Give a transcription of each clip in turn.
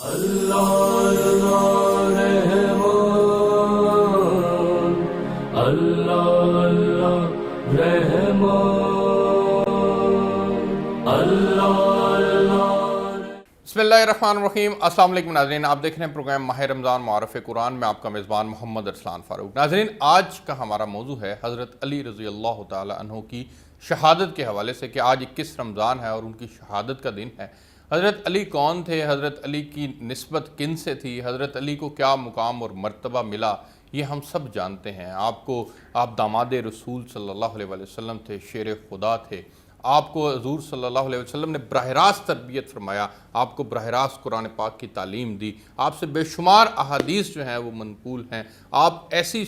اللہ رحمان، اللہ اللہ رحمان، اللہ اللہ۔ بسم اللہ الرحمن الرحیم۔ السلام علیکم ناظرین، آپ دیکھ رہے ہیں پروگرام ماہ رمضان معارف قرآن میں آپ کا میزبان محمد ارسلان فاروق۔ ناظرین، آج کا ہمارا موضوع ہے حضرت علی رضی اللہ تعالی عنہ کی شہادت کے حوالے سے کہ آج 21 رمضان ہے اور ان کی شہادت کا دن ہے۔ حضرت علی کون تھے، حضرت علی کی نسبت کن سے تھی، حضرت علی کو کیا مقام اور مرتبہ ملا، یہ ہم سب جانتے ہیں۔ آپ داماد رسول صلی اللہ علیہ وسلم تھے، شیر خدا تھے۔ آپ کو حضور صلی اللہ علیہ وسلم نے براہ راست تربیت فرمایا، آپ کو براہ راست قرآن پاک کی تعلیم دی، آپ سے بے شمار احادیث جو ہیں وہ منقول ہیں۔ آپ ایسی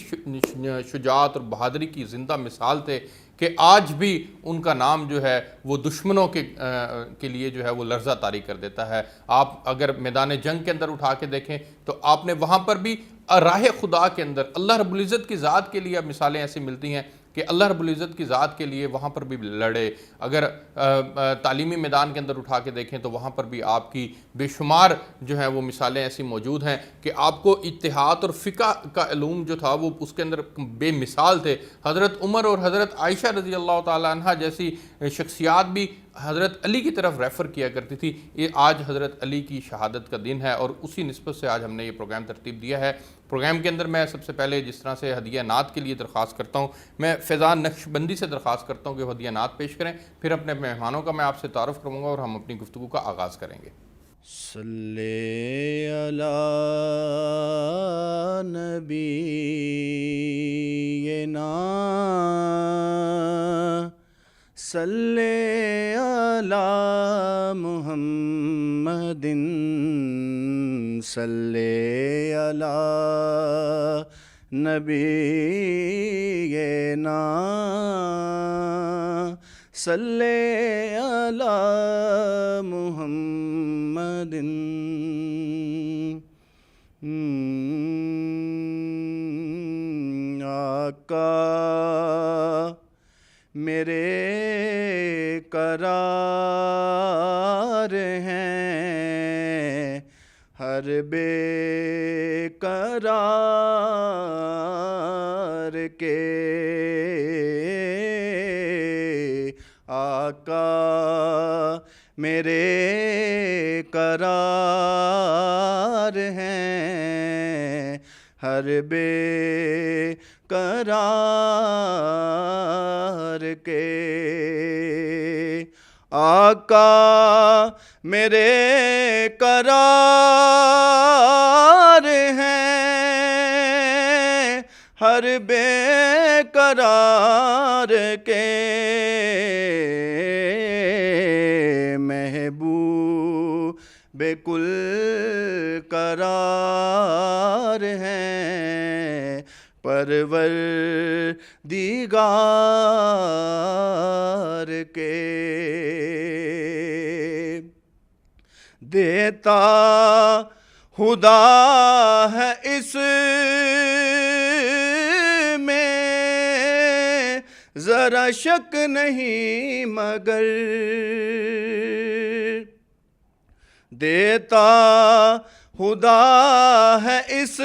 شجاعت اور بہادری کی زندہ مثال تھے کہ آج بھی ان کا نام جو ہے وہ دشمنوں کے لیے جو ہے وہ لرزہ طاری کر دیتا ہے۔ آپ اگر میدان جنگ کے اندر اٹھا کے دیکھیں تو آپ نے وہاں پر بھی راہ خدا کے اندر اللہ رب العزت کی ذات کے لیے مثالیں ایسی ملتی ہیں کہ اللہ رب العزت کی ذات کے لیے وہاں پر بھی لڑے۔ اگر تعلیمی میدان کے اندر اٹھا کے دیکھیں تو وہاں پر بھی آپ کی بے شمار جو ہیں وہ مثالیں ایسی موجود ہیں کہ آپ کو اتحاد اور فقہ کا علوم جو تھا وہ اس کے اندر بے مثال تھے۔ حضرت عمر اور حضرت عائشہ رضی اللہ تعالی عنہ جیسی شخصیات بھی حضرت علی کی طرف ریفر کیا کرتی تھی۔ یہ آج حضرت علی کی شہادت کا دن ہے اور اسی نسبت سے آج ہم نے یہ پروگرام ترتیب دیا ہے۔ پروگرام کے اندر میں سب سے پہلے جس طرح سے ہدیہ نعت کے لیے درخواست کرتا ہوں، میں فیضان نقشبندی سے درخواست کرتا ہوں کہ وہ ہدیہ نعت پیش کریں، پھر اپنے مہمانوں کا میں آپ سے تعارف کروں گا اور ہم اپنی گفتگو کا آغاز کریں گے۔ صلی علی نبینا صلی علی محمد صلی علی نبینا صلی علی محمد۔ آقا میرے قرار ہیں، ہر بے قرار کے آقا میرے قرار ہیں، ہر بے قرار کے آقا میرے قرار ہیں، ہر بے قرار کے محبوب کل قرار ہیں، پروردگار کے دیتا خدا ہے اس میں ذرا شک نہیں مگر، دیتا خدا ہے اس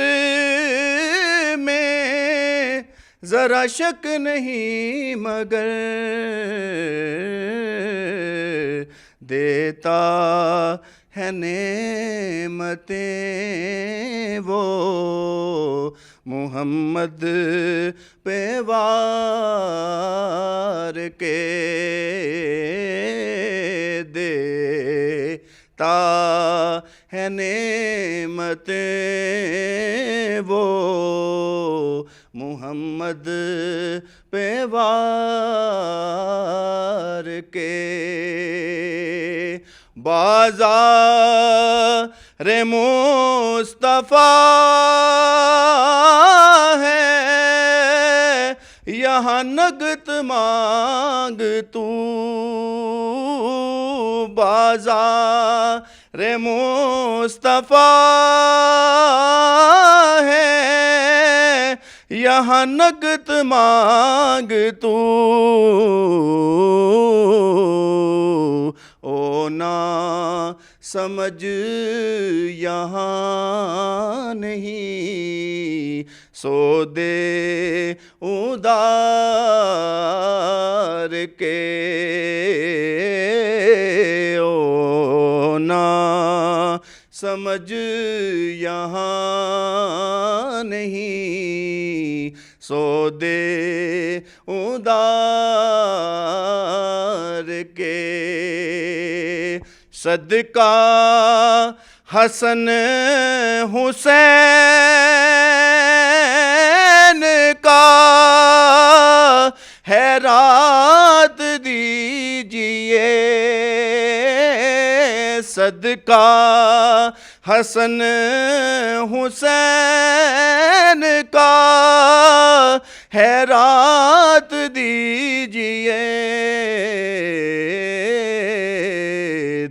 میں ذرا شک نہیں مگر، دیتا ہے نعمتیں وہ محمد پہ وار کے، دیتا ہے نعمتیں وہ محمد پہ وار کے، بازار مصطفیٰ ہے یہاں نگت مانگ تو، بازار مصطفیٰ ہے یہاں نگت مانگ تو، او نا سمجھ یہاں نہیں، سو دے ادار کے اونا سمجھ یہاں نہیں، سو دے ادار کے صدقہ حسن حسین کا ہے رات دیجئے، صدقہ حسن حسین کا ہے رات دیجئے،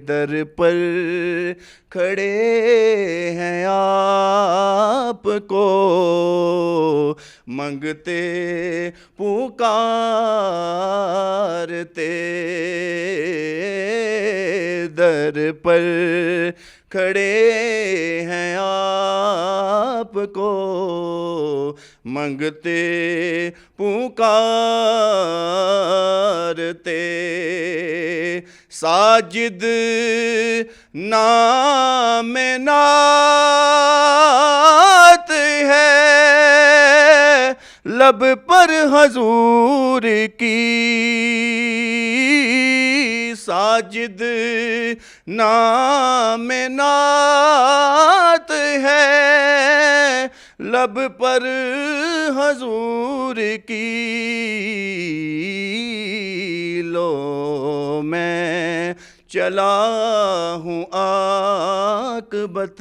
در پر کھڑے ہیں آپ کو منگتے پکارتے، در پر کھڑے ہیں آپ کو منگتے پکارتے، ساجد نام نعت ہے لب پر حضور کی، ساجد نام نعت ہے لب پر حضور کی، لو میں چلا ہوں عاقبت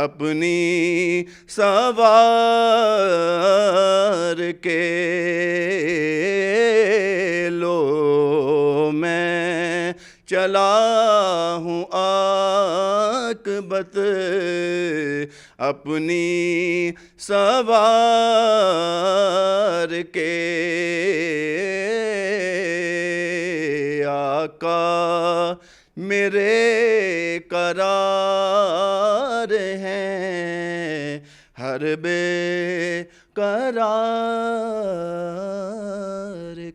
اپنی سوار کے، لو میں چلا ہوں عاقبت اپنی سوار کے، آقا میرے قرار ہیں ہر بے قرار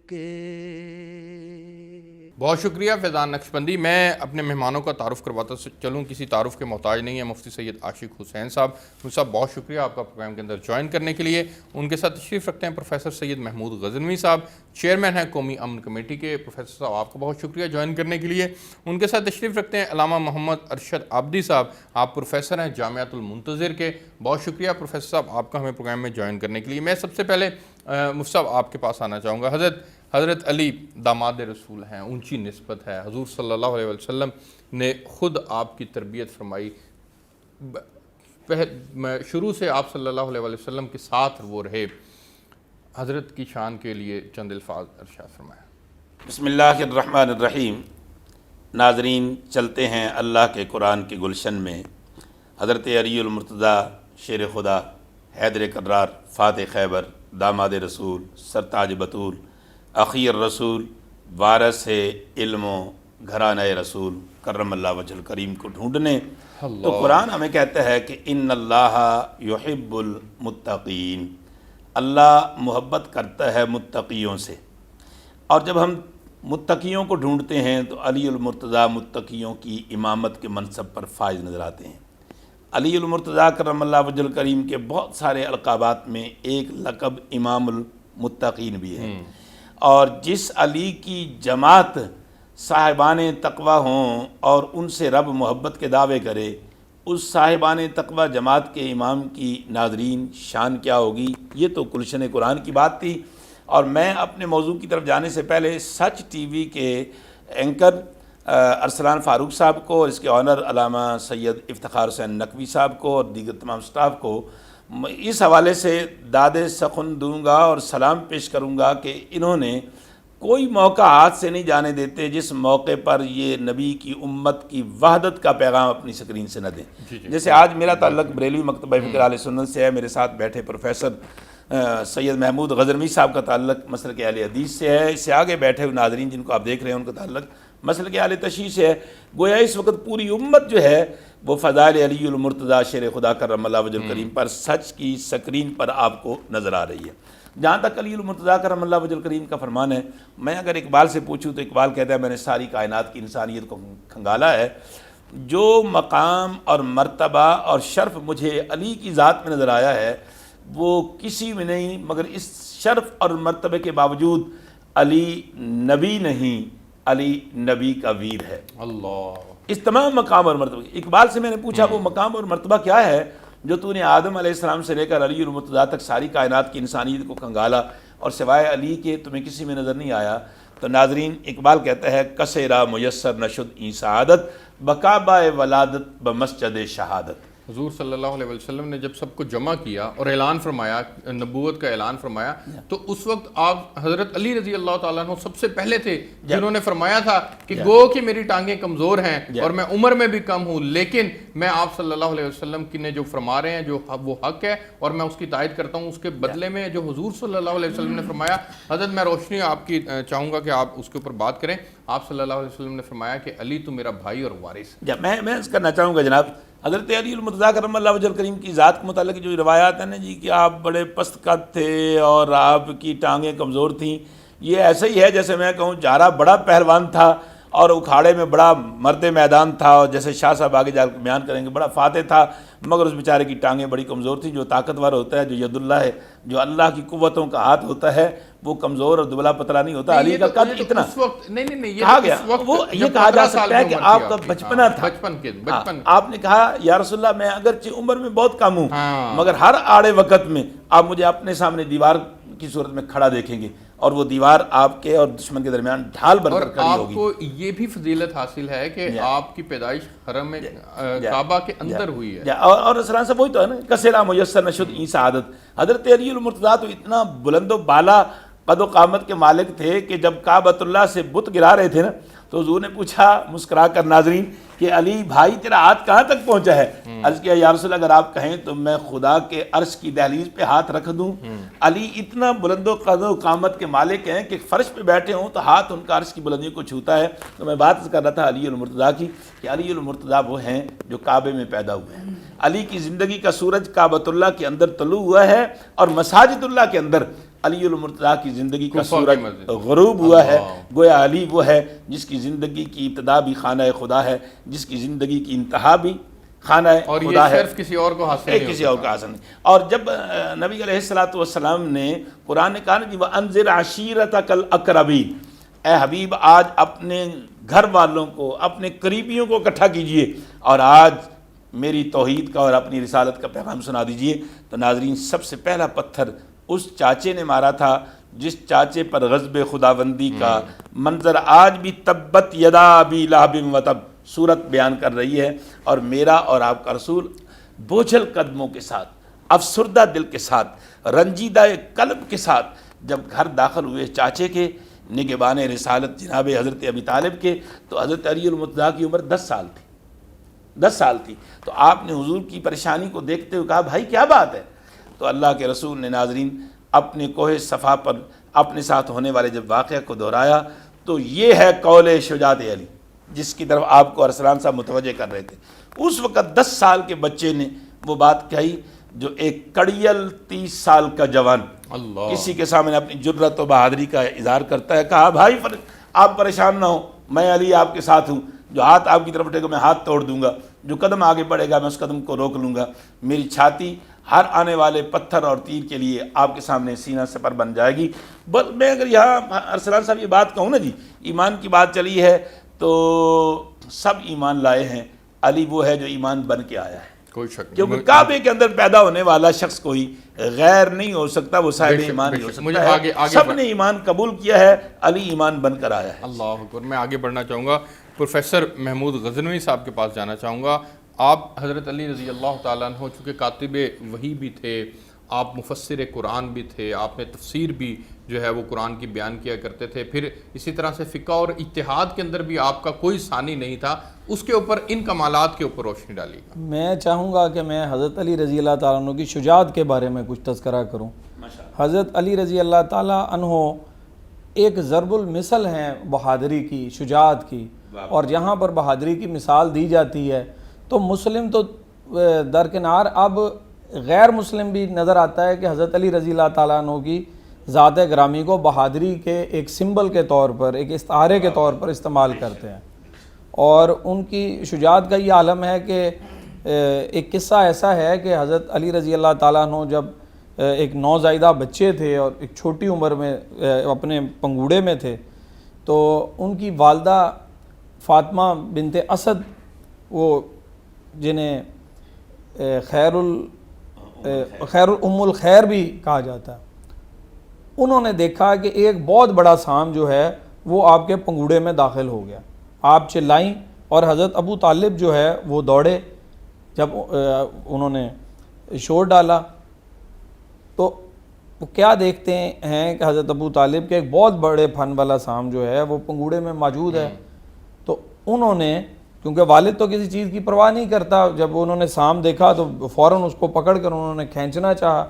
کے۔ بہت شکریہ فیضان نقشبندی۔ میں اپنے مہمانوں کا تعارف کرواتا چلوں، کسی تعارف کے محتاج نہیں ہے، مفتی سید عاشق حسین صاحب۔ مفتی صاحب بہت شکریہ آپ کا پروگرام کے اندر جوائن کرنے کے لیے۔ ان کے ساتھ تشریف رکھتے ہیں پروفیسر سید محمود غزنوی صاحب، چیئرمین ہیں قومی امن کمیٹی کے۔ پروفیسر صاحب آپ کو بہت شکریہ جوائن کرنے کے لیے۔ ان کے ساتھ تشریف رکھتے ہیں علامہ محمد ارشد عابدی صاحب، آپ پروفیسر ہیں جامعۃ المنتظر کے۔ بہت شکریہ پروفیسر صاحب آپ کا ہمیں پروگرام میں جوائن کرنے کے لیے۔ میں سب سے پہلے مفتی صاحب آپ کے پاس آنا چاہوں گا۔ حضرت علی داماد رسول ہیں، اونچی نسبت ہے، حضور صلی اللہ علیہ وسلم نے خود آپ کی تربیت فرمائی، شروع سے آپ صلی اللہ علیہ وسلم کے ساتھ وہ رہے۔ حضرت کی شان کے لیے چند الفاظ ارشاد فرمایا۔ بسم اللہ الرحمن الرحیم۔ ناظرین، چلتے ہیں اللہ کے قرآن کے گلشن میں۔ حضرت علی المرتضیٰ شیر خدا، حیدر کرار، فاتح خیبر، داماد رسول، سرتاج بطول، اخیر رسول، وارث علم و گھرانہ رسول کرم اللہ وجہ الکریم کو ڈھونڈنے تو قرآن ہمیں کہتا ہے کہ ان اللہ یحب المتقین، اللہ محبت کرتا ہے متقیوں سے۔ اور جب ہم متقیوں کو ڈھونڈتے ہیں تو علی المرتضیٰ متقیوں کی امامت کے منصب پر فائز نظر آتے ہیں۔ علی المرتضیٰ کرم اللہ وجہ الکریم کے بہت سارے القابات میں ایک لقب امام المتقین بھی ہے، اور جس علی کی جماعت صاحبان تقوی ہوں اور ان سے رب محبت کے دعوے کرے، اس صاحبان تقوی جماعت کے امام کی ناظرین شان کیا ہوگی۔ یہ تو گلشن قرآن کی بات تھی۔ اور میں اپنے موضوع کی طرف جانے سے پہلے سچ ٹی وی کے اینکر ارسلان فاروق صاحب کو اور اس کے آنر علامہ سید افتخار حسین نقوی صاحب کو اور دیگر تمام سٹاف کو اس حوالے سے داد سخن دوں گا اور سلام پیش کروں گا کہ انہوں نے کوئی موقع ہاتھ سے نہیں جانے دیتے جس موقع پر یہ نبی کی امت کی وحدت کا پیغام اپنی سکرین سے نہ دیں۔ جیسے آج میرا تعلق بریلوی مکتبہ فکر اہل سنت سے ہے، میرے ساتھ بیٹھے پروفیسر سید محمود غزنوی صاحب کا تعلق مسلک اہل حدیث سے ہے، اس سے آگے بیٹھے ہوئے ناظرین جن کو آپ دیکھ رہے ہیں ان کا تعلق مسلک اہل تشیع سے ہے۔ گویا اس وقت پوری امت جو ہے وہ فضائل علی المرتضیٰ شیر خدا کرم اللہ وجہ الکریم پر سچ کی سکرین پر آپ کو نظر آ رہی ہے۔ جہاں تک علی المرتضیٰ کرم اللہ وجہ الکریم کا فرمان ہے، میں اگر اقبال سے پوچھوں تو اقبال کہتا ہے میں نے ساری کائنات کی انسانیت کو کھنگالا ہے، جو مقام اور مرتبہ اور شرف مجھے علی کی ذات میں نظر آیا ہے وہ کسی میں نہیں، مگر اس شرف اور مرتبے کے باوجود علی نبی نہیں، علی نبی کا ویر ہے۔ اللہ، اس تمام مقام اور مرتبہ، اقبال سے میں نے پوچھا وہ مقام اور مرتبہ کیا ہے جو تو نے آدم علیہ السلام سے لے کر علی المرتضیٰ تک ساری کائنات کی انسانیت کو کھنگالا اور سوائے علی کے تمہیں کسی میں نظر نہیں آیا؟ تو ناظرین اقبال کہتا ہے کسیرا میسر نشد ای سعادت بکعبہ ولادت بمسجد شہادت۔ حضور صلی اللہ علیہ وسلم نے جب سب کو جمع کیا اور اعلان فرمایا، نبوت کا اعلان فرمایا، تو اس وقت آپ حضرت علی رضی اللہ تعالیٰ عنہ سب سے پہلے تھے جنہوں نے فرمایا تھا کہ گو کہ میری ٹانگیں کمزور ہیں اور میں عمر میں بھی کم ہوں، لیکن میں آپ صلی اللہ علیہ وسلم کی نے جو فرما رہے ہیں جو وہ حق ہے اور میں اس کی تائید کرتا ہوں، اس کے بدلے میں جو حضور صلی اللہ علیہ وسلم نے فرمایا، حضرت میں روشنی آپ کی چاہوں گا کہ آپ اس کے اوپر بات کریں۔ آپ صلی اللہ علیہ وسلم نے فرمایا کہ علی تو میرا بھائی اور وارث ہے۔ میں اس کرنا چاہوں گا جناب، حضرت علی المرتضیٰ کرم اللہ وجہ الکریم کی ذات کے متعلق جو روایات ہیں نا جی کہ آپ بڑے پست قد تھے اور آپ کی ٹانگیں کمزور تھیں، یہ ایسا ہی ہے جیسے میں کہوں جارا بڑا پہلوان تھا اور اکھاڑے میں بڑا مرد میدان تھا، اور جیسے شاہ صاحب آگے جا کے بیان کریں گے بڑا فاتح تھا، مگر اس بیچارے کی ٹانگیں بڑی کمزور تھیں۔ جو طاقتور ہوتا ہے، جو ید اللہ ہے، جو اللہ کی قوتوں کا ہاتھ ہوتا ہے، وہ کمزور اور دبلا پتلا نہیں ہوتا۔ علی کا قد اتنا کہا گیا، وہ یہ کہا جا سکتا ہے کہ آپ کا بچپنا تھا، آپ نے کہا یا رسول اللہ میں اگرچہ عمر میں بہت کم ہوں مگر ہر آڑے وقت میں آپ مجھے اپنے سامنے دیوار کی صورت میں کھڑا دیکھیں گے اور وہ دیوار آپ کے اور دشمن کے درمیان ڈھال بن کر کھڑی ہوگی۔ آپ کو یہ بھی فضیلت حاصل ہے کہ آپ کی پیدائش حرم کعبہ کے اندر ہوئی ہے، اور رسول صاحب وہی تو ہے نا کسیرا میسر نشد ای سعادت۔ حضرت علی المرتضیٰ تو اتنا بلند و بالا قد و قامت کے مالک تھے کہ جب کعبۃ اللہ سے بت گرا رہے تھے نا تو حضور نے پوچھا مسکرا کر ناظرین کہ علی بھائی تیرا ہاتھ کہاں تک پہنچا ہے؟ عرض کیا یا رسول اللہ اگر آپ کہیں تو میں خدا کے عرش کی دہلیز پہ ہاتھ رکھ دوں۔ علی اتنا بلند و قد و قامت کے مالک ہیں کہ فرش پہ بیٹھے ہوں تو ہاتھ ان کا عرش کی بلندیوں کو چھوتا ہے۔ تو میں بات کر رہا تھا علی المرتضیٰ کی کہ علی المرتضیٰ وہ ہیں جو کعبے میں پیدا ہوئے ہیں۔ علی کی زندگی کا سورج کعبۃ اللہ کے اندر طلوع ہوا ہے اور مساجد اللہ کے اندر علی المرتضیٰ کی زندگی کا سورج غروب ہوا ہے۔ گویا علی وہ ہے جس کی زندگی کی ابتدا بھی خانہ خدا ہے، جس کی زندگی کی انتہا بھی خانہ اور خدا ہے، یہ صرف کسی اور کو حاصل نہیں، کسی اور کا حاصل نہیں۔ اور جب نبی علیہ الصلوۃ والسلام نے قرآن نے کہا نا جی وَأَنذِرْ عَشِيرَتَكَ الْأَقْرَبِينَ، اے حبیب آج اپنے گھر والوں کو اپنے قریبیوں کو اکٹھا کیجئے اور آج میری توحید کا اور اپنی رسالت کا پیغام سنا دیجئے۔ تو ناظرین سب سے پہلا پتھر اس چاچے نے مارا تھا جس چاچے پر غضب خداوندی کا منظر آج بھی تبت یدا ابی لہب وتب صورت بیان کر رہی ہے۔ اور میرا اور آپ کا رسول بوجھل قدموں کے ساتھ، افسردہ دل کے ساتھ، رنجیدہ قلب کے ساتھ جب گھر داخل ہوئے چاچے کے نگہبان رسالت جناب حضرت ابی طالب کے، تو حضرت علی المرتضیٰ کی عمر 10 سال تھی، 10 سال تھی۔ تو آپ نے حضور کی پریشانی کو دیکھتے ہوئے کہا بھائی کیا بات ہے؟ تو اللہ کے رسول نے ناظرین اپنے کوہ صفا پر اپنے ساتھ ہونے والے جب واقعہ کو دہرایا تو یہ ہے قول شجاعت علی جس کی طرف آپ کو ارسلان صاحب متوجہ کر رہے تھے۔ اس وقت 10 سال کے بچے نے وہ بات کہی جو ایک کڑیل 30 سال کا جوان کسی کے سامنے اپنی جرت و بہادری کا اظہار کرتا ہے۔ کہا بھائی آپ پریشان نہ ہو، میں علی آپ کے ساتھ ہوں، جو ہاتھ آپ کی طرف اٹھے گا میں ہاتھ توڑ دوں گا، جو قدم آگے بڑھے گا میں اس قدم کو روک لوں گا، میری چھاتی ہر آنے والے پتھر اور تیر کے لیے آپ کے سامنے سینہ سپر بن جائے گی۔ میں اگر یہاں ارسلان صاحب یہ بات کہوں نا جی ایمان کی بات چلی ہے تو سب ایمان لائے ہیں، علی وہ ہے جو ایمان بن کے آیا ہے، کوئی شک کیونکہ کعبے کے اندر پیدا ہونے والا شخص کوئی غیر نہیں ہو سکتا، وہ صاحب ایمان نہیں ہو سکتا ہے۔ سب نے ایمان قبول کیا ہے، علی ایمان بن کر آیا ہے۔ اللہ اکبر۔ میں آگے بڑھنا چاہوں گا، پروفیسر محمود غزنوی صاحب کے پاس جانا چاہوں گا۔ آپ حضرت علی رضی اللہ تعالیٰ عنہ چونکہ کاتب وحی بھی تھے، آپ مفسر قرآن بھی تھے، آپ نے تفسیر بھی جو ہے وہ قرآن کی بیان کیا کرتے تھے، پھر اسی طرح سے فقہ اور اجتہاد کے اندر بھی آپ کا کوئی ثانی نہیں تھا، اس کے اوپر ان کمالات کے اوپر روشنی ڈالی گا۔ میں چاہوں گا کہ میں حضرت علی رضی اللہ تعالیٰ عنہ کی شجاعت کے بارے میں کچھ تذکرہ کروں۔ حضرت علی رضی اللہ تعالیٰ عنہ ایک ضرب المثل ہیں بہادری کی، شجاعت کی، اور جہاں پر بہادری کی مثال دی جاتی ہے تو مسلم تو درکنار، اب غیر مسلم بھی نظر آتا ہے کہ حضرت علی رضی اللہ تعالیٰ عنہ کی ذات گرامی کو بہادری کے ایک سمبل کے طور پر، ایک استعارے کے طور پر استعمال کرتے ہیں. اور ان کی شجاعت کا یہ عالم ہے کہ ایک قصہ ایسا ہے کہ حضرت علی رضی اللہ تعالیٰ عنہ جب ایک نوزائیدہ بچے تھے اور ایک چھوٹی عمر میں اپنے پنگوڑے میں تھے، تو ان کی والدہ فاطمہ بنت اسد، وہ جنہیں خیر ام الخیر بھی کہا جاتا ہے، انہوں نے دیکھا کہ ایک بہت بڑا سام جو ہے وہ آپ کے پنگوڑے میں داخل ہو گیا. آپ چلائیں اور حضرت ابو طالب جو ہے وہ دوڑے. جب انہوں نے شور ڈالا تو وہ کیا دیکھتے ہیں کہ حضرت ابو طالب کے ایک بہت بڑے پھن والا سام جو ہے وہ پنگوڑے میں موجود ہے. تو انہوں نے، کیونکہ والد تو کسی چیز کی پرواہ نہیں کرتا، جب انہوں نے سام دیکھا تو فوراً اس کو پکڑ کر انہوں نے کھینچنا چاہا.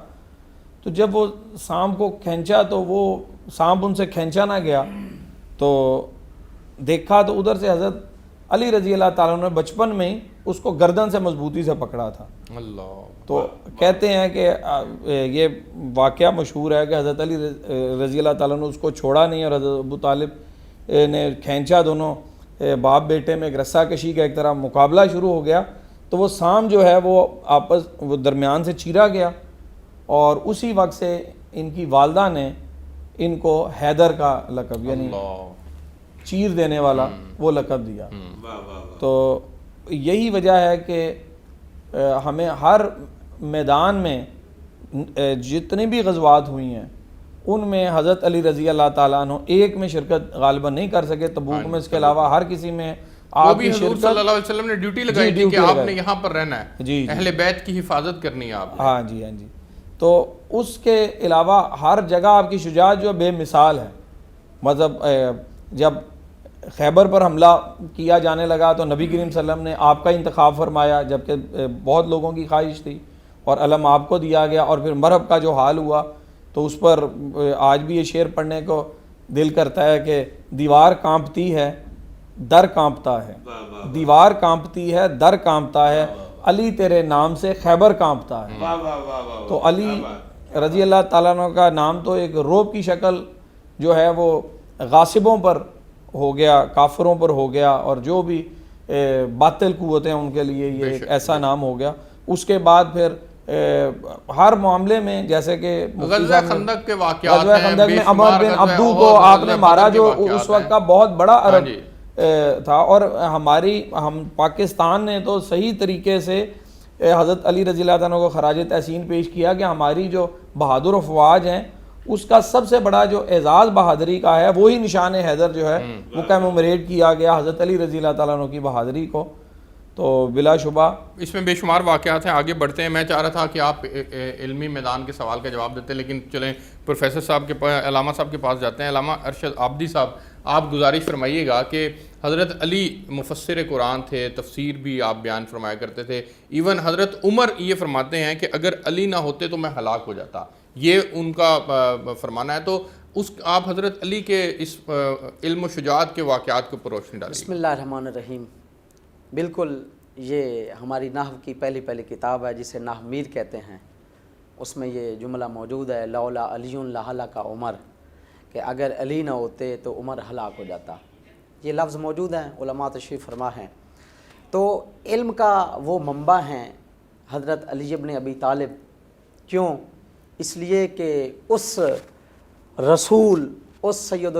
تو جب وہ سانپ کو کھینچا تو وہ سانپ ان سے کھینچا نہ گیا. تو دیکھا تو ادھر سے حضرت علی رضی اللہ تعالیٰ نے بچپن میں ہی اس کو گردن سے مضبوطی سے پکڑا تھا. اللہ. تو کہتے ہیں کہ یہ واقعہ مشہور ہے کہ حضرت علی رضی اللہ تعالیٰ نے اس کو چھوڑا نہیں اور حضرت ابو طالب نے کھینچا. دونوں باپ بیٹے میں ایک رسہ کشی کا ایک طرح مقابلہ شروع ہو گیا. تو وہ سام جو ہے وہ درمیان سے چیرا گیا، اور اسی وقت سے ان کی والدہ نے ان کو حیدر کا لقب، یعنی چیر دینے والا، وہ لقب دیا. تو یہی وجہ ہے کہ ہمیں ہر میدان میں جتنی بھی غزوات ہوئی ہیں ان میں حضرت علی رضی اللہ تعالیٰ عنہ ایک میں شرکت غالباً نہیں کر سکے، تبوک میں، اس کے علاوہ ہر کسی میں آپ کی حضور شرکت. صلی اللہ علیہ وسلم نے ڈیوٹی لگائی تھی کہ آپ نے یہاں پر رہنا ہے، جی اہل بیت کی حفاظت کرنی ہے آپ. ہاں جی. تو اس کے علاوہ ہر جگہ آپ کی شجاعت جو بے مثال ہے. مطلب جب خیبر پر حملہ کیا جانے لگا تو نبی کریم صلی اللہ علیہ وسلم نے آپ کا انتخاب فرمایا، جبکہ بہت لوگوں کی خواہش تھی، اور علم آپ کو دیا گیا. اور پھر مرہب کا جو حال ہوا تو اس پر آج بھی یہ شعر پڑھنے کو دل کرتا ہے کہ دیوار کانپتی ہے در کانپتا ہے، دیوار کانپتی ہے در کانپتا ہے، علی تیرے نام سے خیبر کانپتا ہے. تو علی رضی اللہ تعالیٰ عنہ کا نام تو ایک روب کی شکل جو ہے وہ غاصبوں پر ہو گیا، کافروں پر ہو گیا، اور جو بھی باطل قوتیں ان کے لیے یہ ایک ایسا نام ہو گیا. اس کے بعد پھر ہر معاملے میں، جیسے کہ غزوہ خندق کے واقعات ہیں، غزوہ خندق میں عمر بن عبدو کو آپ نے مارا، جو اس وقت کا بہت بڑا عرب تھا. اور ہم پاکستان نے تو صحیح طریقے سے حضرت علی رضی اللہ عنہ کو خراج تحسین پیش کیا کہ ہماری جو بہادر افواج ہیں اس کا سب سے بڑا جو اعزاز بہادری کا ہے وہی نشان حیدر جو ہے وہ کمیموریٹ کیا گیا حضرت علی رضی اللہ تعالیٰ عنہ کی بہادری کو. تو بلا شبہ اس میں بے شمار واقعات ہیں. آگے بڑھتے ہیں. میں چاہ رہا تھا کہ آپ علمی میدان کے سوال کا جواب دیتے، لیکن چلیں پروفیسر صاحب کے پاس، علامہ صاحب کے پاس جاتے ہیں. علامہ ارشد عابدی صاحب، آپ گزارش فرمائیے گا کہ حضرت علی مفسر قرآن تھے، تفسیر بھی آپ بیان فرمایا کرتے تھے. ایون حضرت عمر یہ فرماتے ہیں کہ اگر علی نہ ہوتے تو میں ہلاک ہو جاتا، یہ ان کا فرمانا ہے. تو آپ حضرت علی کے اس علم و شجاعت کے واقعات کے اوپر روشنی ڈالیں. بسم اللہ الرحمن الرحیم. بالکل یہ ہماری نحو کی پہلی کتاب ہے جسے نحو میر کہتے ہیں. اس میں یہ جملہ موجود ہے، لولا علی لہلک عمر، کہ اگر علی نہ ہوتے تو عمر ہلاک ہو جاتا. یہ لفظ موجود ہیں، علماء تشریف فرما ہیں. تو علم کا وہ منبع ہیں حضرت علی ابن ابی طالب. کیوں؟ اس لیے کہ اس رسول، اس سید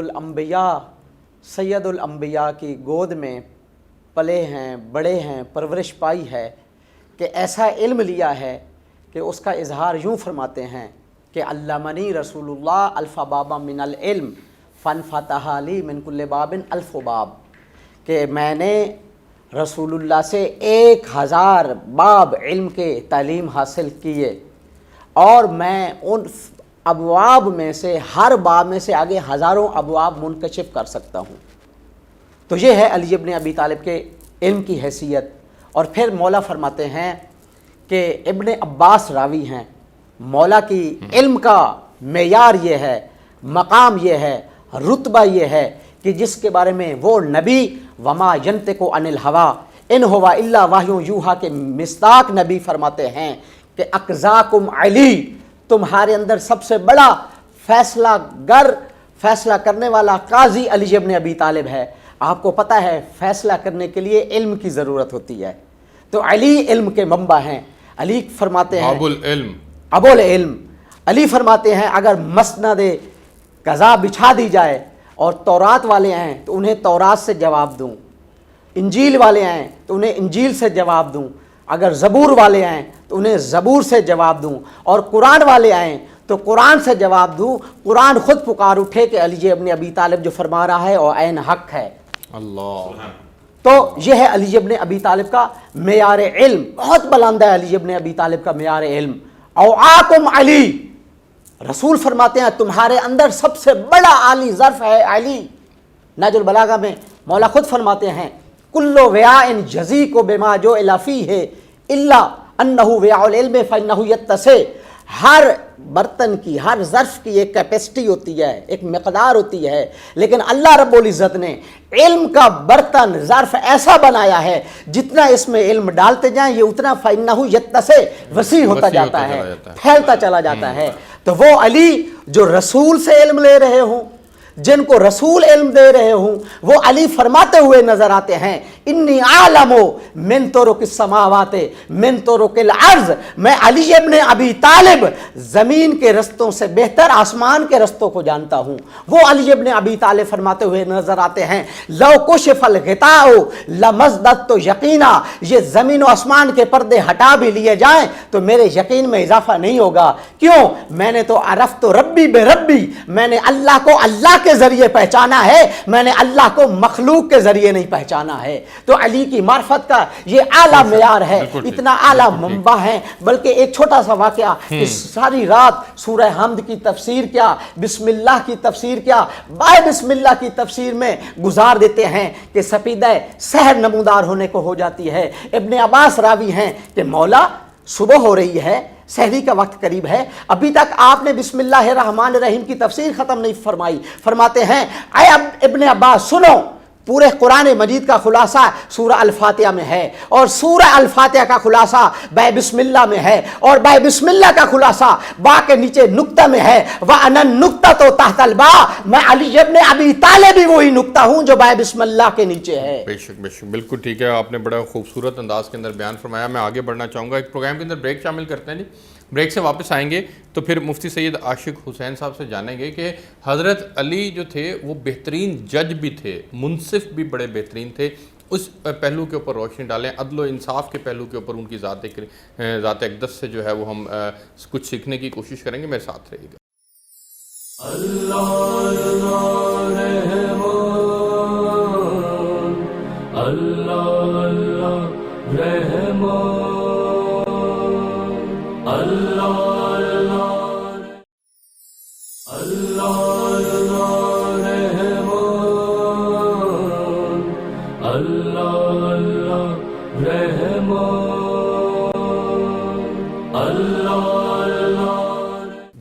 الانبیاء کی گود میں پلے ہیں، بڑے ہیں، پرورش پائی ہے، کہ ایسا علم لیا ہے کہ اس کا اظہار یوں فرماتے ہیں کہ علمنی رسول اللہ الف بابا من العلم فن فتح لی من کل باب الف باب، کہ میں نے رسول اللہ سے 1000 باب علم کے تعلیم حاصل کیے، اور میں ان ابواب میں سے ہر باب میں سے آگے ہزاروں ابواب منکشف کر سکتا ہوں. تو یہ ہے علی ابن ابی طالب کے علم کی حیثیت. اور پھر مولا فرماتے ہیں کہ ابن عباس راوی ہیں، مولا کی علم کا معیار یہ ہے، مقام یہ ہے، رتبہ یہ ہے کہ جس کے بارے میں وہ نبی وما ینطق عن الہوا ان ہوا الا وحی یوحا کے مصداق نبی فرماتے ہیں کہ اقضاکم علی، تمہارے اندر سب سے بڑا فیصلہ گر، فیصلہ کرنے والا قاضی علی ابن ابی طالب ہے۔ آپ کو پتہ ہے فیصلہ کرنے کے لیے علم کی ضرورت ہوتی ہے، تو علی علم کے منبع ہیں۔ علی فرماتے ہیں ابو العلم، علی فرماتے ہیں اگر مسند قضا بچھا دی جائے اور تورات والے ہیں تو انہیں تورات سے جواب دوں، انجیل والے ہیں تو انہیں انجیل سے جواب دوں، اگر زبور والے ہیں تو انہیں زبور سے جواب دوں، اور قرآن والے آئیں تو قرآن سے جواب دوں۔ قرآن خود پکار اٹھے کہ علی ابن ابی طالب جو فرما رہا ہے اور عین حق ہے۔ اللہ، تو یہ ہے علی ابن ابی طالب کا معیار علم، بہت بلند ہے علی ابن ابی طالب کا معیار علم۔ اوعاکم علی، رسول فرماتے ہیں تمہارے اندر سب سے بڑا عالی ظرف ہے علی۔ نہج البلاغہ میں مولا خود فرماتے ہیں کل وعاء یضیق بما جعل فیہ الا انہ وعاء العلم فانہ یتسع، ہر برتن کی، ہر ظرف کی ایک کیپیسٹی ہوتی ہے، ایک مقدار ہوتی ہے، لیکن اللہ رب العزت نے علم کا برتن، ظرف ایسا بنایا ہے جتنا اس میں علم ڈالتے جائیں یہ اتنا فإنہ یتسع، وسیع ہوتا جاتا ہے، پھیلتا چلا جاتا ہے۔ تو وہ علی جو رسول سے علم لے رہے ہوں، جن کو رسول علم دے رہے ہوں، وہ علی فرماتے ہوئے نظر آتے ہیں انی عالم من طرق السماوات من طرق الارض، میں علی ابن ابی طالب زمین کے رستوں سے بہتر آسمان کے رستوں کو جانتا ہوں۔ وہ علی ابن ابی طالب فرماتے ہوئے نظر آتے ہیں لو کشف الغطاء لمزددت یقینا، یہ زمین و آسمان کے پردے ہٹا بھی لیے جائیں تو میرے یقین میں اضافہ نہیں ہوگا۔ کیوں؟ میں نے تو عرفت ربی بربی، میں نے اللہ کو اللہ کے ذریعے پہچانا ہے، میں نے اللہ کو مخلوق کے ذریعے نہیں پہچانا ہے۔ تو علی کی معرفت کا یہ اعلیٰ معیار ہے، اتنا اعلیٰ منبع ہے۔ بلکہ ایک چھوٹا سا واقعہ کہ ساری رات سورہ حمد کی تفسیر کیا، بسم اللہ کی تفسیر کیا، بائے بسم اللہ کی تفسیر میں گزار دیتے ہیں کہ سپیدہ سحر نمودار ہونے کو ہو جاتی ہے۔ ابن عباس راوی ہیں کہ مولا صبح ہو رہی ہے، سحری کا وقت قریب ہے، ابھی تک آپ نے بسم اللہ الرحمن الرحیم کی تفسیر ختم نہیں فرمائی۔ فرماتے ہیں اے ابن عباس سنو، پورے قرآن مجید کا خلاصہ سورہ الفاتحہ میں ہے، اور سورہ الفاتحہ کا خلاصہ بے بسم اللہ میں ہے، اور بے بسم اللہ کا خلاصہ با کے نیچے نقطہ میں ہے۔ وَأَنَا النُّقْطَةُ تَحْتَ الْبَاءِ، میں علی ابن ابی طالب بھی وہی نقطہ ہوں جو بے بسم اللہ کے نیچے ہے۔ بے شک بے شک، بالکل ٹھیک ہے، آپ نے بڑا خوبصورت انداز کے اندر بیان فرمایا۔ میں آگے بڑھنا چاہوں گا، ایک پروگرام کے اندر بریک شامل کرتے ہیں جی، بریک سے واپس آئیں گے تو پھر مفتی سید عاشق حسین صاحب سے جانیں گے کہ حضرت علی جو تھے وہ بہترین جج بھی تھے، منصف بھی بڑے بہترین تھے، اس پہلو کے اوپر روشنی ڈالیں، عدل و انصاف کے پہلو کے اوپر ان کی ذات اقدس سے جو ہے وہ ہم کچھ سیکھنے کی کوشش کریں گے، میرے ساتھ رہیے گا۔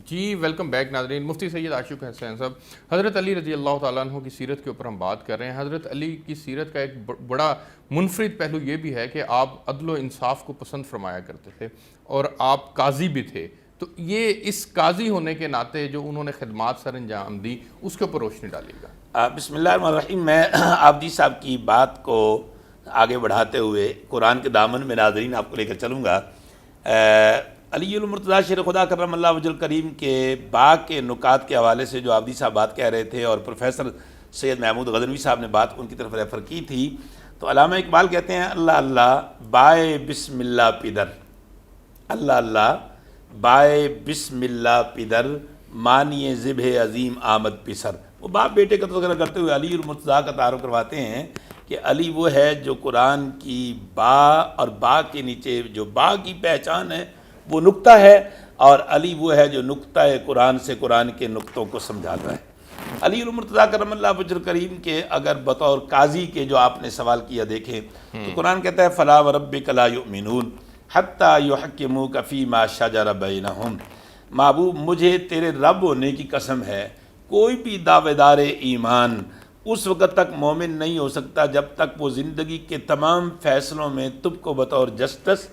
جی ویلکم بیک ناظرین، مفتی سید عاشق حسین صاحب، حضرت علی رضی اللہ تعالیٰ عنہ کی سیرت کے اوپر ہم بات کر رہے ہیں۔ حضرت علی کی سیرت کا ایک بڑا منفرد پہلو یہ بھی ہے کہ آپ عدل و انصاف کو پسند فرمایا کرتے تھے اور آپ قاضی بھی تھے، تو یہ اس قاضی ہونے کے ناطے جو انہوں نے خدمات سر انجام دی اس کے اوپر روشنی ڈالیے گا۔ بسم اللہ الرحمن الرحیم۔ میں عابدی صاحب کی بات کو آگے بڑھاتے ہوئے قرآن کے دامن میں ناظرین آپ کو لے کر چلوں گا۔ علی المرتضیٰ شیر خدا کرم اللہ وجہ الکریم کے باغ کے نکات کے حوالے سے جو عابدی صاحب بات کہہ رہے تھے اور پروفیسر سید محمود غزنوی صاحب نے بات ان کی طرف ریفر کی تھی، تو علامہ اقبال کہتے ہیں اللہ اللہ بائے بسم اللہ پدر، اللہ اللہ بائے بسم اللہ پدر، مانی ذبح عظیم آمد پسر۔ وہ باپ بیٹے کا تذکرہ کرتے ہوئے علی المرتضیٰ کا تعارف کرواتے ہیں کہ علی وہ ہے جو قرآن کی با اور با کے نیچے جو با کی پہچان ہے وہ نقطہ ہے، اور علی وہ ہے جو نقطہ قرآن سے قرآن کے نقطوں کو سمجھاتا ہے۔ علی المرتضیٰ کرم اللہ وجہ الکریم کے اگر بطور قاضی کے جو آپ نے سوال کیا دیکھیں تو قرآن کہتا ہے فَلَا وَرَبِّكَ لَا يُؤْمِنُونَ حَتَّى يُحَكِّمُوكَ فِي مَا شَجَرَ بَيْنَهُمْ، محبوب مجھے تیرے رب ہونے کی قسم ہے کوئی بھی دعوے دار ایمان اس وقت تک مومن نہیں ہو سکتا جب تک وہ زندگی کے تمام فیصلوں میں تم کو بطور جسٹس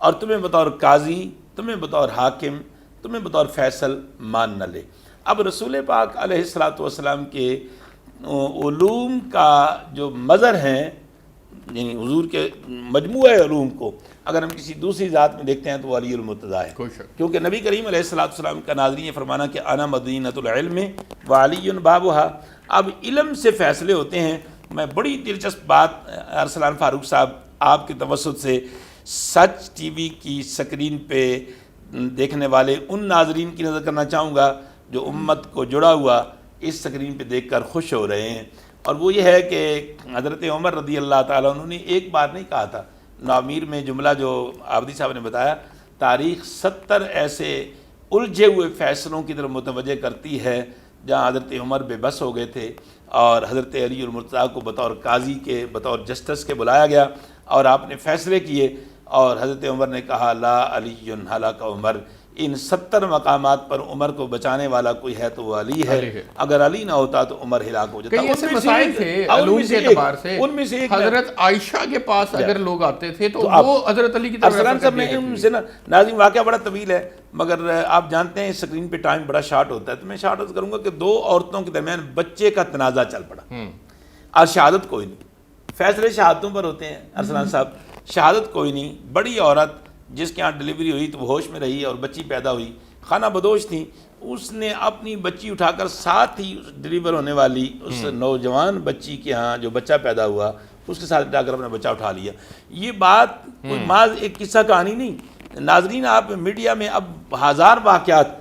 اور تمہیں بطور قاضی، تمہیں بطور حاکم، تمہیں بطور فیصل مان نہ لے۔ اب رسول پاک علیہ الصلاۃ والسلام کے علوم کا جو مظہر ہیں، یعنی حضور کے مجموعہ علوم کو اگر ہم کسی دوسری ذات میں دیکھتے ہیں تو وہ علی المرتضیٰ ہے، کوئی شک۔ کیونکہ نبی کریم علیہ الصلاۃ والسلام کا ناظرین یہ فرمانا کہ انا مدینۃ العلم وعلی بابھا۔ اب علم سے فیصلے ہوتے ہیں۔ میں بڑی دلچسپ بات ارسلان فاروق صاحب آپ کے توسط سے سچ ٹی وی کی سکرین پہ دیکھنے والے ان ناظرین کی نظر کرنا چاہوں گا جو امت کو جڑا ہوا اس سکرین پہ دیکھ کر خوش ہو رہے ہیں، اور وہ یہ ہے کہ حضرت عمر رضی اللہ تعالیٰ عنہ نے ایک بار نہیں کہا تھا۔ نامیر میں جملہ جو عابدی صاحب نے بتایا، تاریخ 70 ایسے الجھے ہوئے فیصلوں کی طرف متوجہ کرتی ہے جہاں حضرت عمر بے بس ہو گئے تھے اور حضرت علی المرتضیٰ کو بطور قاضی کے، بطور جسٹس کے بلایا گیا اور آپ نے فیصلے کیے، اور حضرت عمر نے کہا لا علی ہلاک عمر، ان 70 مقامات پر عمر کو بچانے والا کوئی ہے تو وہ علی ہے، اگر علی نہ ہوتا تو عمر ہلاک ہو جاتا۔ کئی ایسے مسائل تھے علوم کے اعتبار سے، ان میں سے ایک حضرت عائشہ کے پاس اگر لوگ آتے تھے تو وہ حضرت علی کی طرف ارسلان صاحب میں ان سے نا ناظرین واقعہ بڑا طویل ہے، مگر آپ جانتے ہیں اسکرین پہ ٹائم بڑا شارٹ ہوتا ہے، تو میں شارٹ عرض کروں گا کہ 2 عورتوں کے درمیان بچے کا تنازع چل پڑا اور شہادت کوئی نہیں، فیصلے شہادتوں پر ہوتے ہیں ارسلان صاحب، شہادت کوئی نہیں۔ بڑی عورت جس کے ہاں ڈلیوری ہوئی تو وہ ہوش میں رہی اور بچی پیدا ہوئی، خانہ بدوش تھی، اس نے اپنی بچی اٹھا کر ساتھ ہی ڈلیور ہونے والی اس نوجوان بچی کے ہاں جو بچہ پیدا ہوا اس کے ساتھ جا کر اپنا بچہ اٹھا لیا۔ یہ بات کوئی محض ایک قصہ کہانی نہیں ناظرین، آپ میڈیا میں اب 1000 واقعات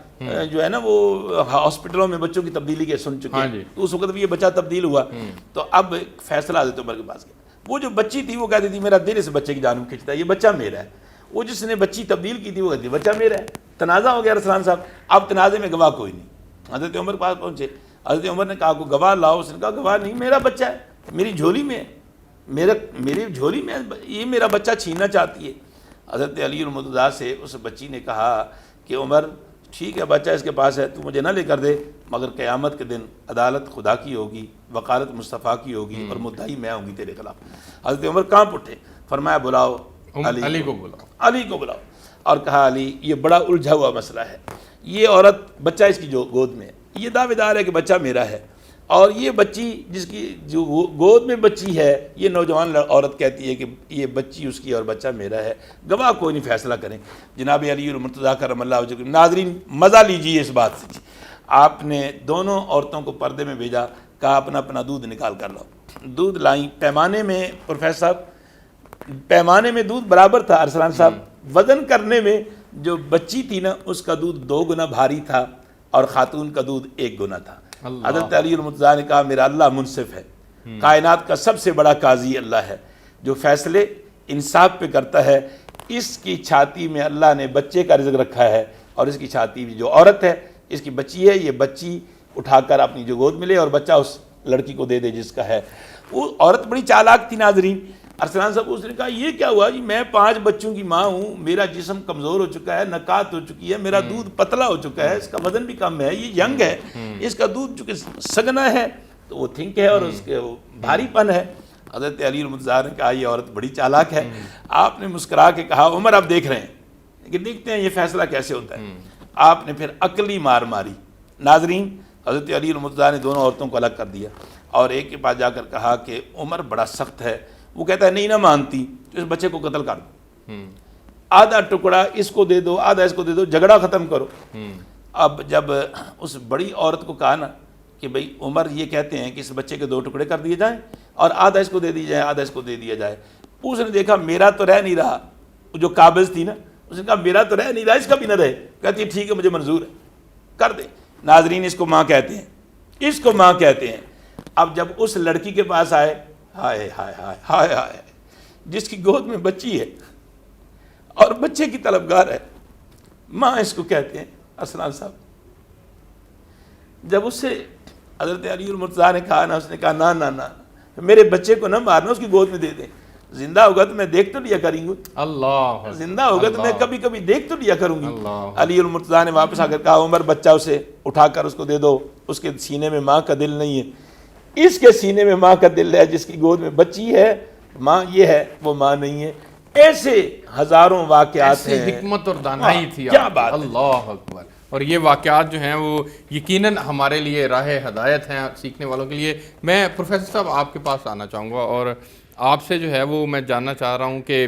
جو ہے نا وہ ہاسپٹلوں میں بچوں کی تبدیلی کے سن چکے ہیں، تو اس وقت بھی یہ بچہ تبدیل ہوا، تو اب فیصلہ حضرت عمر کے پاس گیا۔ وہ جو بچی تھی وہ کہتی تھی میرا دل اس بچے کی جانب کھنچتا ہے، یہ بچہ میرا ہے۔ وہ جس نے بچی تبدیل کی تھی وہ کہتی بچہ میرا ہے۔ تنازع ہو گیا ارسلان صاحب، اب تنازع میں گواہ کوئی نہیں، حضرت عمر کے پاس پہنچے، حضرت عمر نے کہا کو گواہ لاؤ، اس نے کہا گواہ نہیں، میرا بچہ ہے، میری جھولی میں ہے، میری جھولی میں یہ میرا بچہ چھیننا چاہتی ہے۔ حضرت علی المرتضیٰ سے اس بچی نے کہا کہ عمر ٹھیک ہے بچہ اس کے پاس ہے، تو مجھے نہ لے کر دے، مگر قیامت کے دن عدالت خدا کی ہوگی، وکالت مصطفیٰ کی ہوگی اور مدعی میں ہوں گی تیرے خلاف۔ حضرت عمر کانپ اٹھے، فرمایا بلاؤ علی کو بلاؤ، علی کو بلاؤ، اور کہا علی یہ بڑا الجھا ہوا مسئلہ ہے، یہ عورت بچہ اس کی جو گود میں ہے، یہ دعوے دار ہے کہ بچہ میرا ہے، اور یہ بچی جس کی جو گود میں بچی ہے یہ نوجوان عورت کہتی ہے کہ یہ بچی اس کی اور بچہ میرا ہے، گواہ کوئی نہیں فیصلہ کریں۔ جناب علی المرتضیٰ کرم اللہ وجہہ، ناظرین مزہ لیجیے اس بات سے، آپ نے دونوں عورتوں کو پردے میں بھیجا، کہا اپنا اپنا دودھ نکال کر لاؤ۔ دودھ لائیں، پیمانے میں پروفیسر صاحب پیمانے میں دودھ برابر تھا ارسلان صاحب، وزن کرنے میں جو بچی تھی نا اس کا دودھ 2 گنا بھاری تھا اور خاتون کا دودھ 1 گنا تھا۔ حضرت علی المرتضیٰ نے کہا میرا اللہ منصف ہے، کائنات کا سب سے بڑا قاضی اللہ ہے جو فیصلے انصاف پہ کرتا ہے، اس کی چھاتی میں اللہ نے بچے کا رزق رکھا ہے، اور اس کی چھاتی میں جو عورت ہے اس کی بچی ہے، یہ بچی اٹھا کر اپنی جو گود میں لے اور بچہ اس لڑکی کو دے دے جس کا ہے۔ وہ عورت بڑی چالاک تھی ناظرین۔ ارسلان صاحب اس نے کہا یہ کیا ہوا جی، میں 5 بچوں کی ماں ہوں، میرا جسم کمزور ہو چکا ہے، نکات ہو چکی ہے، میرا دودھ پتلا ہو چکا ہے، اس کا وزن بھی کم ہے، یہ ینگ ہے، اس کا دودھ چونکہ سگنا ہے تو وہ تھنک ہے اور اس کے بھاری پن ہے۔ حضرت علی المرتضیٰ نے کہا یہ عورت بڑی چالاک ہے۔ آپ نے مسکرا کے کہا عمر آپ دیکھ رہے ہیں کہ دیکھتے ہیں یہ فیصلہ کیسے ہوتا ہے۔ آپ نے پھر عقلی مار ماری۔ ناظرین حضرت علی المرتضیٰ نے دونوں عورتوں کو الگ کر دیا اور ایک کے پاس جا کر کہا کہ عمر بڑا سخت ہے، وہ کہتا ہے نہیں نہ مانتی تو اس بچے کو قتل کر دو، آدھا ٹکڑا اس کو دے دو آدھا اس کو دے دو، جھگڑا ختم کرو۔ اب جب اس بڑی عورت کو کہا نا کہ بھئی عمر یہ کہتے ہیں کہ اس بچے کے 2 ٹکڑے کر دیے جائیں اور آدھا اس کو دے دی جائے آدھا اس کو دے دیا جائے، اس نے دیکھا میرا تو رہ نہیں رہا، جو قابض تھی نا اس نے کہا میرا تو رہ نہیں رہا، اس کا بھی نہ رہے، کہتی ہے ٹھیک ہے مجھے منظور ہے کر دے۔ ناظرین اس کو ماں کہتے ہیں، اس کو ماں کہتے ہیں۔ اب جب اس لڑکی کے پاس آئے، ہائے ہائے ہائے ہائے ہائے، جس کی گود میں بچی ہے اور بچے کی طلبگار ہے، ماں اس کو کہتے ہیں۔ ارسلان صاحب جب اس سے حضرت علی المرتضیٰ نے کہا نا، اس نے کہا نہ نہ نہ میرے بچے کو نہ مارنا، اس کی گود میں دے دیں۔ زندہ ہوگا تو میں دیکھ تو لیا کریں گی، اللہ زندہ ہوگا تو میں کبھی کبھی دیکھ تو لیا کروں گی۔ اللہ۔ علی المرتضیٰ نے واپس آ کر کہا عمر بچہ اسے اٹھا کر اس کو دے دو، اس کے سینے میں ماں کا دل نہیں ہے، اس کے سینے میں ماں کا دل ہے، جس کی گود میں بچی ہے ماں یہ ہے وہ ماں نہیں ہے۔ ایسے ہزاروں واقعات ایسی ہیں۔ حکمت اور دانائی تھی کیا آپ، بات ہے۔ اللہ اکبر۔ اور یہ واقعات جو ہیں وہ یقیناً ہمارے لیے راہ ہدایت ہیں سیکھنے والوں کے لیے۔ میں پروفیسر صاحب آپ کے پاس آنا چاہوں گا اور آپ سے جو ہے وہ میں جاننا چاہ رہا ہوں کہ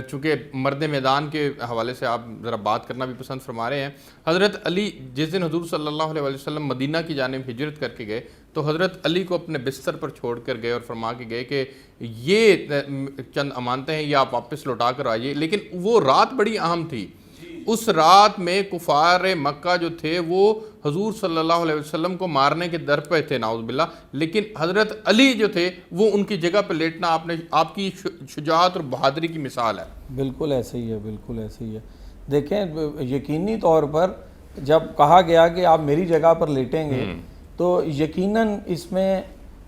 چونکہ مرد میدان کے حوالے سے آپ ذرا بات کرنا بھی پسند فرما رہے ہیں، حضرت علی جس دن حضور صلی اللہ علیہ وسلم مدینہ کی جانب ہجرت کر کے گئے تو حضرت علی کو اپنے بستر پر چھوڑ کر گئے اور فرما کے گئے کہ یہ چند امانتیں ہیں یہ آپ واپس لوٹا کر آئیے، لیکن وہ رات بڑی اہم تھی۔ اس رات میں کفار مکہ جو تھے وہ حضور صلی اللہ علیہ وسلم کو مارنے کے در پہ تھے نعوذ باللہ، لیکن حضرت علی جو تھے وہ ان کی جگہ پہ لیٹنا آپ کی شجاعت اور بہادری کی مثال ہے۔ بالکل ایسے ہی ہے، بالکل ایسے ہی ہے۔ دیکھیں یقینی طور پر جب کہا گیا کہ آپ میری جگہ پر لیٹیں گے تو یقیناً اس میں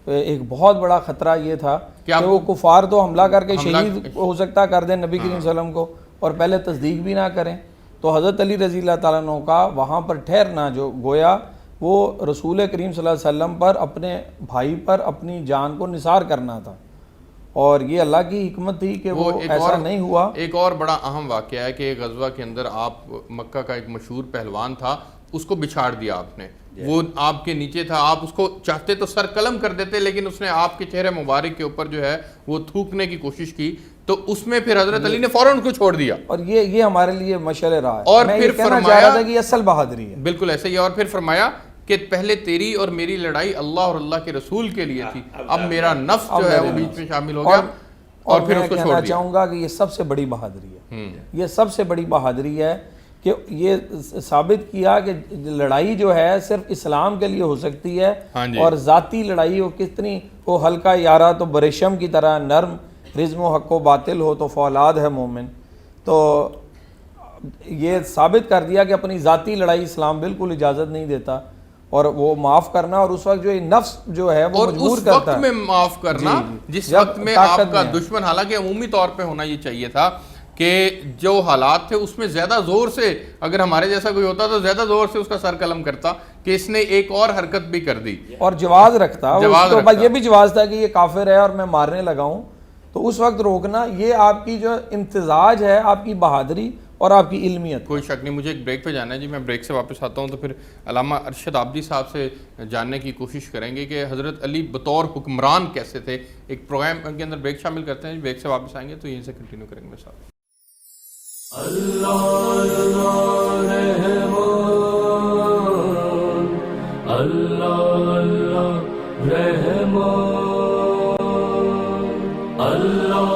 ایک بہت بڑا خطرہ یہ تھا کہ وہ کفار تو حملہ کر کے شہید ہو سکتا کر دیں نبی کریم صلی اللہ علیہ وسلم کو اور پہلے تصدیق بھی نہ کریں، تو حضرت علی رضی اللہ تعالیٰ عنہ کا وہاں پر ٹھہرنا جو گویا وہ رسول کریم صلی اللہ علیہ وسلم پر اپنے بھائی پر اپنی جان کو نثار کرنا تھا، اور یہ اللہ کی حکمت تھی کہ وہ ایسا نہیں ہوا۔ ایک اور بڑا اہم واقعہ ہے کہ ایک غزوہ کے اندر آپ مکہ کا ایک مشہور پہلوان تھا، اس کو بچھاڑ دیا آپ نے، وہ آپ کے نیچے تھا، آپ اس کو چاہتے تو سر قلم کر دیتے لیکن اس نے آپ کے چہرے مبارک کے اوپر جو ہے وہ تھوکنے کی کوشش کی، تو اس میں پھر حضرت علی نے فوراً ان کو چھوڑ دیا، اور یہ ہمارے لیے مشعل راہ ہے۔ اور میں پھر یہ کہنا چاہ فرمایا رہا تھا کہ یہ اصل بہادری ہے۔ بالکل ایسے ہی، اور پھر فرمایا کہ پہلے تیری اور میری لڑائی اللہ اور اللہ کے رسول کے لیے تھی، اب میرا نفس جو ہے وہ بیچ میں شامل ہو گیا اور پھر اس کو چھوڑ دیا۔ میں کہنا چاہوں گا کہ یہ سب سے بڑی بہادری ہے، یہ سب سے بڑی بہادری ہے کہ یہ ثابت کیا کہ لڑائی جو ہے صرف اسلام کے لیے ہو سکتی ہے، اور ذاتی لڑائی ہو کتنی وہ ہلکا یارہ تو بریشم کی طرح نرم، رزم و حق و باطل ہو تو فولاد ہے مومن، تو یہ ثابت کر دیا کہ اپنی ذاتی لڑائی اسلام بالکل اجازت نہیں دیتا، اور وہ معاف کرنا، اور اس وقت جو نفس جو ہے وہ مجبور کرتا ہے، اور اس وقت میں معاف کرنا جس وقت میں آپ کا دشمن، حالانکہ عمومی طور پہ ہونا یہ چاہیے تھا کہ جو حالات تھے اس میں زیادہ زور سے اگر ہمارے جیسا کوئی ہوتا تو زیادہ زور سے اس کا سر قلم کرتا کہ اس نے ایک اور حرکت بھی کر دی، اور جواز رکھتا، یہ بھی جواز تھا کہ یہ کافر ہے اور میں مارنے لگا ہوں، تو اس وقت روکنا یہ آپ کی جو امتزاج ہے، آپ کی بہادری اور آپ کی علمیت۔ کوئی شک نہیں۔ مجھے ایک بریک پہ جانا ہے جی، میں بریک سے واپس آتا ہوں تو پھر علامہ ارشد عابدی صاحب سے جاننے کی کوشش کریں گے کہ حضرت علی بطور حکمران کیسے تھے۔ ایک پروگرام کے اندر بریک شامل کرتے ہیں، بریک سے واپس آئیں گے تو یہیں سے کنٹینیو کریں گے میرے ساتھ۔ اللہ اللہ رحمان، اللہ اللہ اللہ رحمان، اللہ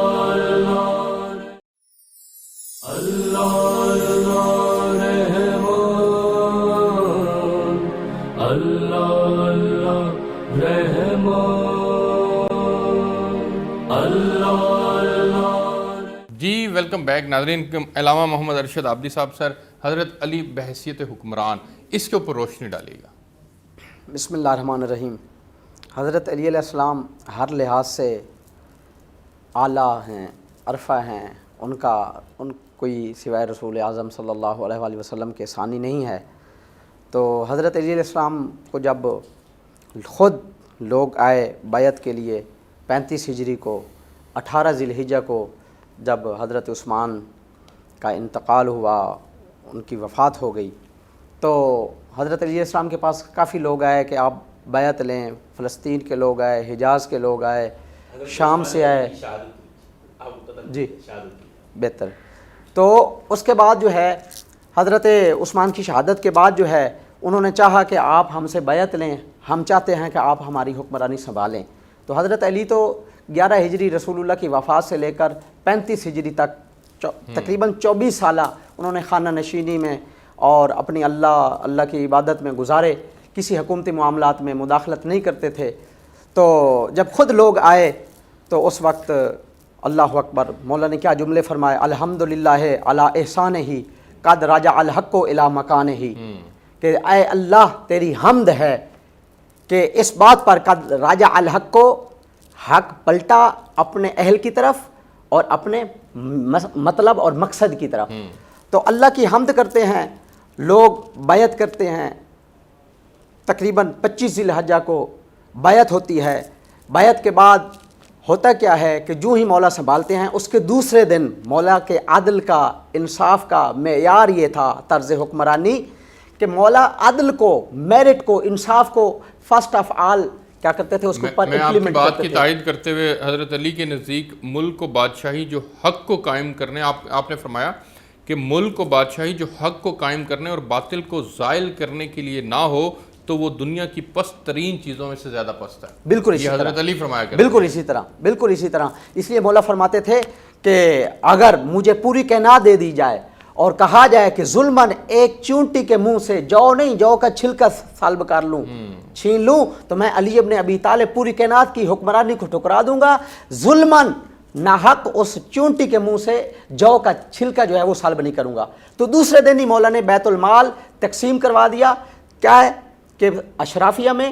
اللہ رحمان، اللہ جی ویلکم بیک ناظرین۔ علامہ محمد ارشد عابدی صاحب سر، حضرت علی بحیثیت حکمران، اس کے اوپر روشنی ڈالیے گا۔ بسم اللہ الرحمن الرحیم۔ حضرت علی علیہ السلام ہر لحاظ سے اعلیٰ ہیں، عرفہ ہیں، ان کوئی سوائے رسول اعظم صلی اللہ علیہ وآلہ وسلم کے ثانی نہیں ہے۔ تو حضرت علی علیہ السلام کو جب خود لوگ آئے بیعت کے لیے 35 ہجری کو، 18 ذی الحجہ کو جب حضرت عثمان کا انتقال ہوا، ان کی وفات ہو گئی، تو حضرت علی علیہ السلام کے پاس کافی لوگ آئے کہ آپ بیعت لیں، فلسطین کے لوگ آئے، حجاز کے لوگ آئے، شام سے آئے، جی بہتر۔ تو اس کے بعد جو ہے حضرت عثمان کی شہادت کے بعد جو ہے انہوں نے چاہا کہ آپ ہم سے بیعت لیں، ہم چاہتے ہیں کہ آپ ہماری حکمرانی سنبھالیں۔ تو حضرت علی تو 11 ہجری رسول اللہ کی وفات سے لے کر 35 ہجری تک تقریباً 24 سالہ انہوں نے خانہ نشینی میں اور اپنی اللہ کی عبادت میں گزارے، کسی حکومتی معاملات میں مداخلت نہیں کرتے تھے۔ تو جب خود لوگ آئے تو اس وقت اللہ اکبر، مولا نے کیا جملے فرمائے، الحمدللہ علی احسان ہی قد راجع الحق الی مکان ہی، کہ اے اللہ تیری حمد ہے کہ اس بات پر قد راجع الحق کو، حق پلٹا اپنے اہل کی طرف اور اپنے مطلب اور مقصد کی طرف. تو اللہ کی حمد کرتے ہیں, لوگ بیعت کرتے ہیں, تقریباً 25 ذی الحجہ کو بیعت ہوتی ہے. بیعت کے بعد ہوتا کیا ہے کہ جو ہی مولا سنبھالتے ہیں اس کے دوسرے دن مولا کے عدل کا, انصاف کا معیار یہ تھا طرز حکمرانی کہ مولا عدل کو, میرٹ کو, انصاف کو فرسٹ آف آل کیا کرتے تھے, اس کو پر میں آپ کی امپلیمنٹ بات کرتے کی تھے. تائید کرتے ہوئے حضرت علی کے نزدیک ملک و بادشاہی جو حق کو قائم کرنے, آپ نے فرمایا کہ ملک و بادشاہی جو حق کو قائم کرنے اور باطل کو زائل کرنے کے لیے نہ ہو تو وہ دنیا کی پست ترین چیزوں میں سے زیادہ پست ہے. بالکل اسی یہ طرح, حضرت علی فرمایا کرتے بالکل اسی طرح, بالکل اسی طرح. اس لیے مولا فرماتے تھے کہ اگر مجھے پوری کائنات دے دی جائے اور کہا جائے کہ ظلماً ایک چونٹی کے منہ سے جو نہیں, جو کا چھلکا سالب کر لوں, چھین لوں, تو میں علی ابن ابی طالب پوری کائنات کی حکمرانی کو ٹھکرا دوں گا. ظلماً ناحق اس چونٹی کے منہ سے جو کا چھلکا جو ہے وہ سالب نہیں کروں گا. تو دوسرے دن ہی مولا نے بیت المال تقسیم کروا دیا. کیا ہے کہ اشرافیہ میں,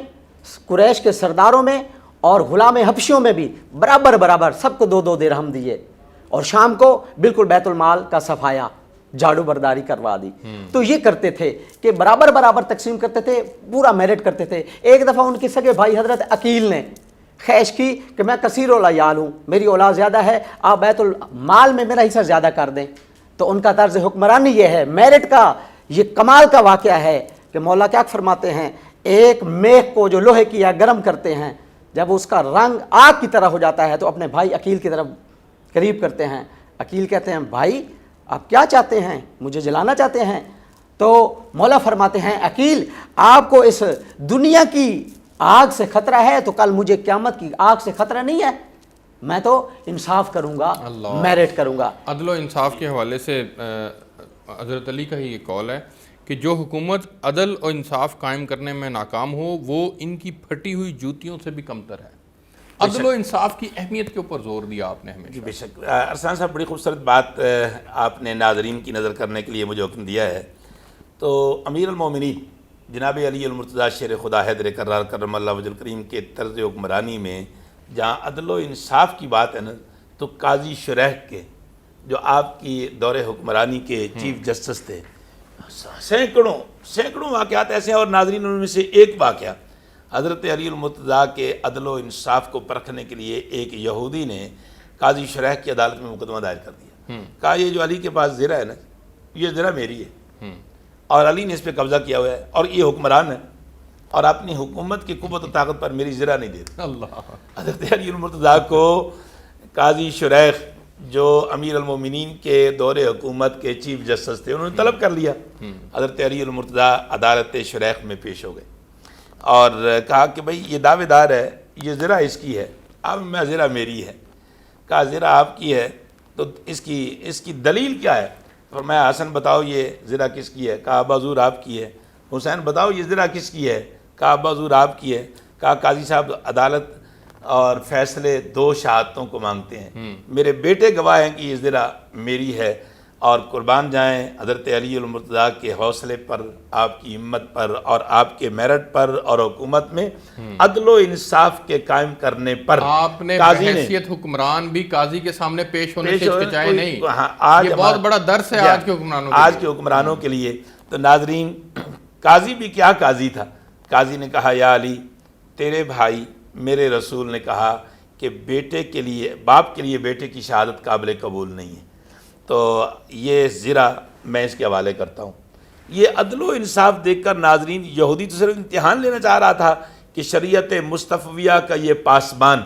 قریش کے سرداروں میں اور غلام حبشیوں میں بھی برابر برابر سب کو 2-2 درہم دیے, اور شام کو بالکل بیت المال کا صفایا, جھاڑو برداری کروا دی. تو یہ کرتے تھے کہ برابر برابر تقسیم کرتے تھے, پورا میرٹ کرتے تھے. ایک دفعہ ان کے سگے بھائی حضرت عقیل نے خواہش کی کہ میں کثیر العیال ہوں, میری اولاد زیادہ ہے, آپ بیت المال میں میرا حصہ زیادہ کر دیں. تو ان کا طرز حکمرانی یہ ہے, میرٹ کا یہ کمال کا واقعہ ہے کہ مولا کیا فرماتے ہیں, ایک میخ کو جو لوہے کی گرم کرتے ہیں, جب اس کا رنگ آگ کی طرح ہو جاتا ہے تو اپنے بھائی عقیل کی طرف قریب کرتے ہیں. عقیل کہتے ہیں بھائی آپ کیا چاہتے ہیں, مجھے جلانا چاہتے ہیں؟ تو مولا فرماتے ہیں عقیل آپ کو اس دنیا کی آگ سے خطرہ ہے تو کل مجھے قیامت کی آگ سے خطرہ نہیں ہے, میں تو انصاف کروں گا, میرٹ کروں گا. عدل و انصاف کے حوالے سے حضرت علی کا ہی یہ قول ہے کہ جو حکومت عدل و انصاف قائم کرنے میں ناکام ہو وہ ان کی پھٹی ہوئی جوتیوں سے بھی کمتر ہے. عدل و انصاف کی اہمیت کے اوپر زور دیا آپ نے ہمیں. جی بے شک. ارسلان صاحب بڑی خوبصورت بات آپ نے ناظرین کی نظر کرنے کے لیے مجھے حکم دیا ہے. تو امیر المومنین جناب علی المرتضیٰ شیر خدا حیدر کرار کرم اللہ وجہ الکریم کے طرز حکمرانی میں جہاں عدل و انصاف کی بات ہے نا, تو قاضی شریح کے جو آپ کی دور حکمرانی کے چیف جسٹس تھے, سینکڑوں واقعات ایسے ہیں, اور ناظرین ان میں سے ایک واقعہ حضرت علی المرتضیٰ کے عدل و انصاف کو پرکھنے کے لیے ایک یہودی نے قاضی شریح کی عدالت میں مقدمہ دائر کر دیا. کہا یہ جو علی کے پاس زرہ ہے نا, یہ زرہ میری ہے اور علی نے اس پہ قبضہ کیا ہوا ہے اور یہ حکمران ہے اور اپنی حکومت کی قوت و طاقت پر میری زرہ نہیں دیتا. حضرت علی المرتضیٰ کو قاضی شریح جو امیر المومنین کے دور حکومت کے چیف جسٹس تھے, انہوں نے طلب کر لیا. حضرت علی المرتضیٰ عدالت شریح میں پیش ہو گئے اور کہا کہ بھئی یہ دعوے دار ہے, یہ زرہ اس کی ہے. اب میں زرہ میری ہے. کہا زرہ آپ کی ہے تو اس کی دلیل کیا ہے؟ فرمایا حسن بتاؤ یہ زرہ کس کی ہے؟ کہا ابا حضور آپ کی ہے. حسین بتاؤ یہ زرہ کس کی ہے؟ کہا ابا حضور آپ کی ہے. کہا قاضی صاحب عدالت اور فیصلے 2 شہادتوں کو مانگتے ہیں, میرے بیٹے گواہ ہیں کہ یہ زرہ میری ہے, اور قربان جائیں حضرت علی المرتضیٰ کے حوصلے پر, آپ کی ہمت پر اور آپ کے میرٹ پر اور حکومت میں عدل و انصاف کے قائم کرنے پر آپ نے بحیثیت حکمران بھی قاضی کے سامنے پیش ہونے سے ہچکچائے نہیں. یہ بہت بڑا درس ہے آج کے حکمرانوں کے لیے. تو ناظرین قاضی بھی کیا قاضی تھا. قاضی نے کہا یا علی تیرے بھائی میرے رسول نے کہا کہ بیٹے کے لیے, باپ کے لیے بیٹے کی شہادت قابل قبول نہیں ہے, تو یہ زرہ میں اس کے حوالے کرتا ہوں. یہ عدل و انصاف دیکھ کر ناظرین یہودی تو صرف امتحان لینا چاہ رہا تھا کہ شریعت مصطفیہ کا یہ پاسبان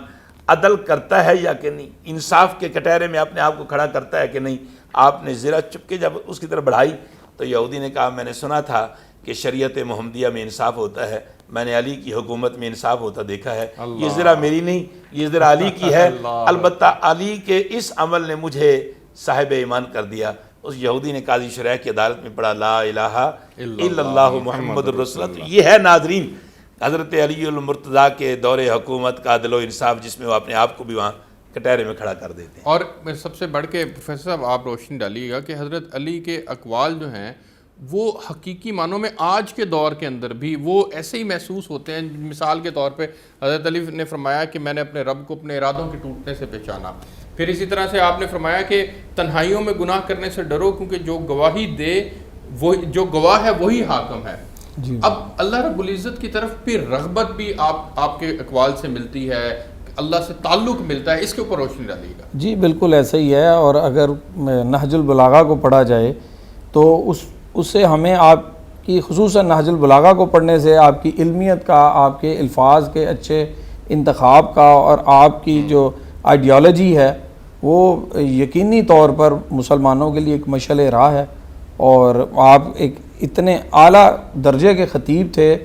عدل کرتا ہے یا کہ نہیں, انصاف کے کٹہرے میں اپنے آپ کو کھڑا کرتا ہے کہ نہیں. آپ نے زرہ چپ کے جب اس کی طرف بڑھائی تو یہودی نے کہا میں نے سنا تھا کہ شریعت محمدیہ میں انصاف ہوتا ہے, میں نے علی کی حکومت میں انصاف ہوتا دیکھا ہے. یہ زرہ میری نہیں, یہ زرہ علی کی ہے. البتہ علی کے اس عمل نے مجھے صاحب ایمان کر دیا. اس یہودی نے قاضی شریح کی عدالت میں پڑھا لا الہ الا اللہ محمد رسول اللہ. یہ ہے ناظرین حضرت علی المرتضیٰ کے دور حکومت کا عدل و انصاف, جس میں وہ اپنے آپ کو بھی وہاں کٹہرے میں کھڑا کر دیتے ہیں. اور سب سے بڑھ کے پروفیسر صاحب آپ روشنی ڈالیے گا کہ حضرت علی کے اقوال جو ہیں وہ حقیقی معنوں میں آج کے دور کے اندر بھی وہ ایسے ہی محسوس ہوتے ہیں؟ مثال کے طور پہ حضرت علی نے فرمایا کہ میں نے اپنے رب کو اپنے ارادوں کے ٹوٹنے سے پہچانا. پھر اسی طرح سے آپ نے فرمایا کہ تنہائیوں میں گناہ کرنے سے ڈرو کیونکہ جو گواہی دے وہ جو گواہ ہے وہی حاکم ہے. جی. اب اللہ رب العزت کی طرف پھر رغبت بھی آپ کے اقوال سے ملتی ہے, اللہ سے تعلق ملتا ہے, اس کے اوپر روشنی ڈالیے گا. جی بالکل ایسا ہی ہے. اور اگر نہج البلاغہ کو پڑھا جائے تو اس سے ہمیں آپ کی خصوصاً نہج البلاغہ کو پڑھنے سے آپ کی علمیت کا, آپ کے الفاظ کے اچھے انتخاب کا اور آپ کی جو آئیڈیالوجی ہے وہ یقینی طور پر مسلمانوں کے لیے ایک مشعل راہ ہے. اور آپ ایک اتنے اعلیٰ درجے کے خطیب تھے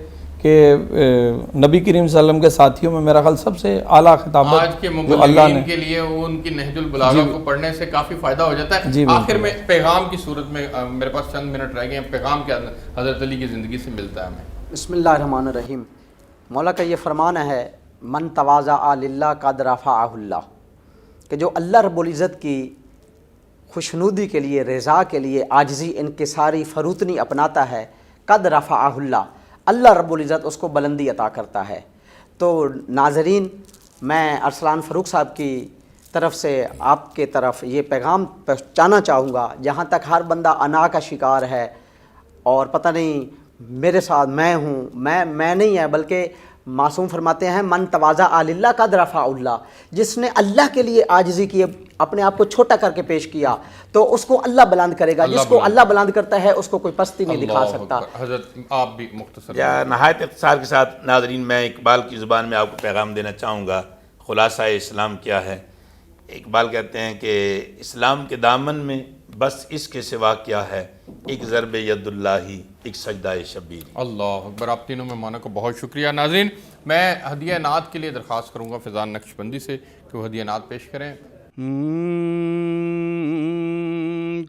کہ نبی کریم صلی اللہ علیہ وسلم کے ساتھیوں میں میرا خیال سب سے اعلیٰ خطابت آج کے جو اللہ نے مبلغین کے لیے ان کی نہج البلاغہ کو پڑھنے سے کافی فائدہ ہو جاتا ہے. آخر میں پیغام کی صورت میں میرے پاس چند منٹ رہ گئے ہیں, پیغام کیا حضرت علی کی زندگی سے ملتا ہے ہمیں؟ بسم اللہ الرحمن الرحیم. مولا کا یہ فرمان ہے من تواضع للہ قد رفعہ اللہ, کہ جو اللہ رب العزت کی خوشنودی کے لیے, رضا کے لیے عاجزی انکساری فروتنی اپناتا ہے, قد رفعہ اللہ, اللہ رب العزت اس کو بلندی عطا کرتا ہے. تو ناظرین, میں ارسلان فاروق صاحب کی طرف سے آپ کے طرف یہ پیغام پہنچانا چاہوں گا, جہاں تک ہر بندہ انا کا شکار ہے اور پتہ نہیں میرے ساتھ میں ہوں, میں نہیں ہے, بلکہ معصوم فرماتے ہیں من تواضع للہ قد رفعہ اللہ, جس نے اللہ کے لیے عاجزی کی, اپنے آپ کو چھوٹا کر کے پیش کیا تو اس کو اللہ بلند کرے گا. جس کو اللہ بلند کرتا ہے اس کو کوئی پستی نہیں دکھا سکتا. حضرت آپ بھی مختصر یا نہایت اختصار کے ساتھ ناظرین میں اقبال کی زبان میں آپ کو پیغام دینا چاہوں گا. خلاصہ اسلام کیا ہے؟ اقبال کہتے ہیں کہ اسلام کے دامن میں بس اس کے سوا کیا ہے, ایک ضرب ید اللہ, ایک سجدہ شبیر. اللہ اکبر. آپ تینوں مہمانوں کا بہت شکریہ. ناظرین, میں ہدیہ نعت کے لیے درخواست کروں گا فیضان نقشبندی سے کہ وہ ہدیہ نعت پیش کریں.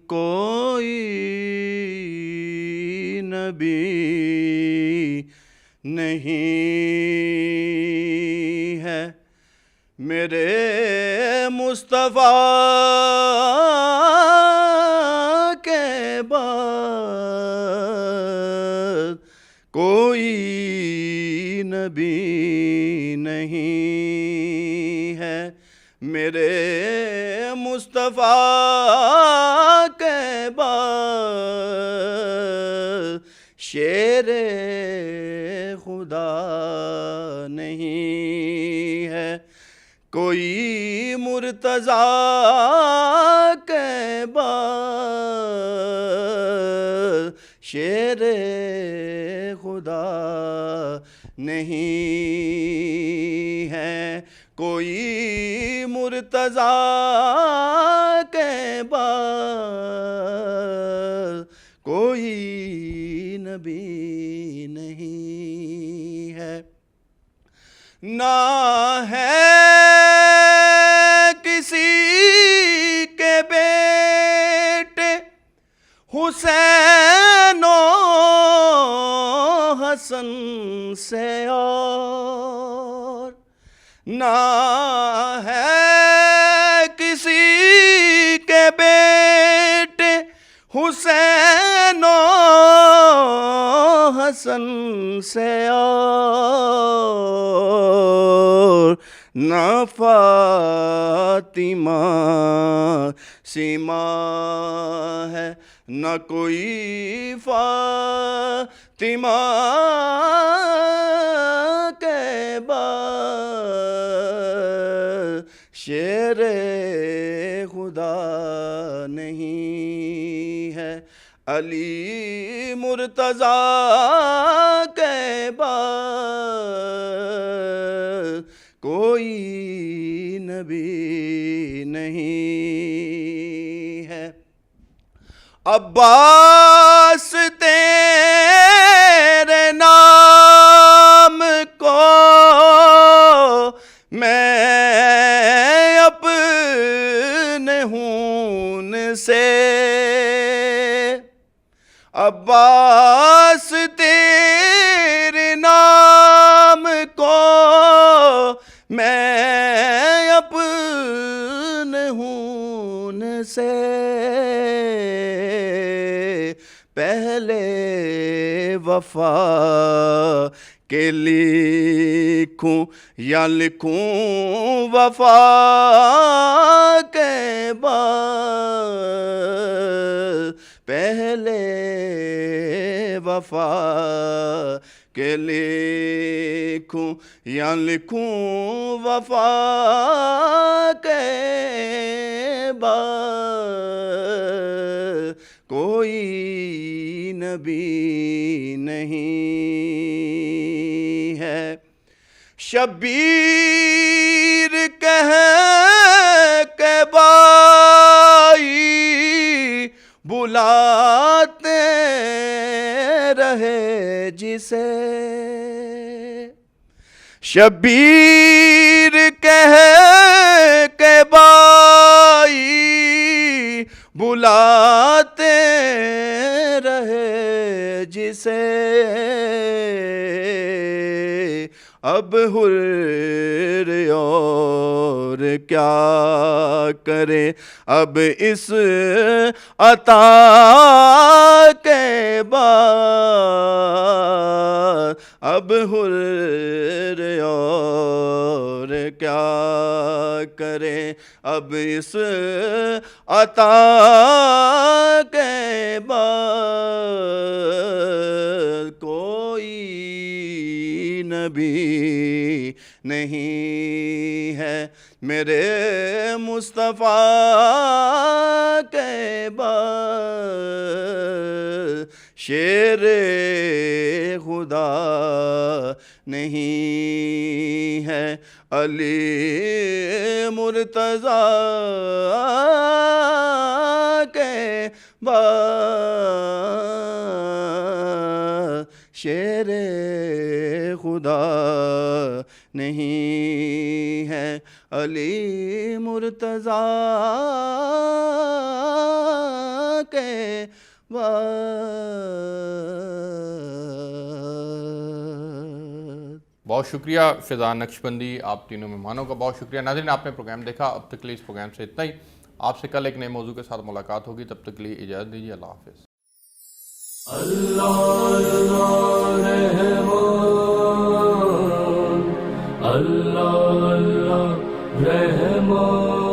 کوئی نبی نہیں ہے میرے مصطفیٰ کے بعد, کوئی نبی نہیں ہے میرے مصطفیٰ کے بعد, شیر خدا نہیں ہے کوئی مرتضیٰ کے بعد, شیر خدا نہیں ہے کوئی مرتضیٰ کے بعد, کوئی نبی نہیں ہے. نہ ہے کسی کے بیٹے حسین و حسن سے اور, نہ ہے کسی کے بیٹے حسین و حسن سے اور, نہ فاطمہ سیما ہے نہ کوئی فاطمہ کے بعد, شیر خدا نہیں ہے علی مرتضیٰ کے بعد, کوئی نبی نہیں ہے. عباس تیرے نام کو میں اپنے خون سے, عباس تیرے نام کو میں اپنے خون سے پہلے وفا کہ لکھوں یا لکھوں وفا کے بعد، پہلے وفا کہ لکھوں یا لکھوں وفا کے بعد، کوئی نبی نہیں ہے شبیر کہہ کے بائی بلاتے رہے جسے، شبیر کہہ کے بائی بلاتے رہے جسے، اب حر اور کیا کرے اب اس عطا کے بعد، اب حر اور کیا کرے اب اس عطا کے بعد، کوئی نبی نہیں ہے میرے مصطفیٰ کے بعد، شیر خدا نہیں ہے علی مرتضیٰ کے بعد، شیر خدا نہیں ہے علی مرتضیٰ کے بعد۔ بہت شکریہ فیضان نقشبندی، آپ تینوں مہمانوں کا بہت شکریہ۔ ناظرین، آپ نے پروگرام دیکھا، اب تک کے لیے اس پروگرام سے اتنا ہی۔ آپ سے کل ایک نئے موضوع کے ساتھ ملاقات ہوگی، تب تک کے لیے اجازت دیجیے، اللہ حافظ۔ اللہ رحمان، اللہ رحمان۔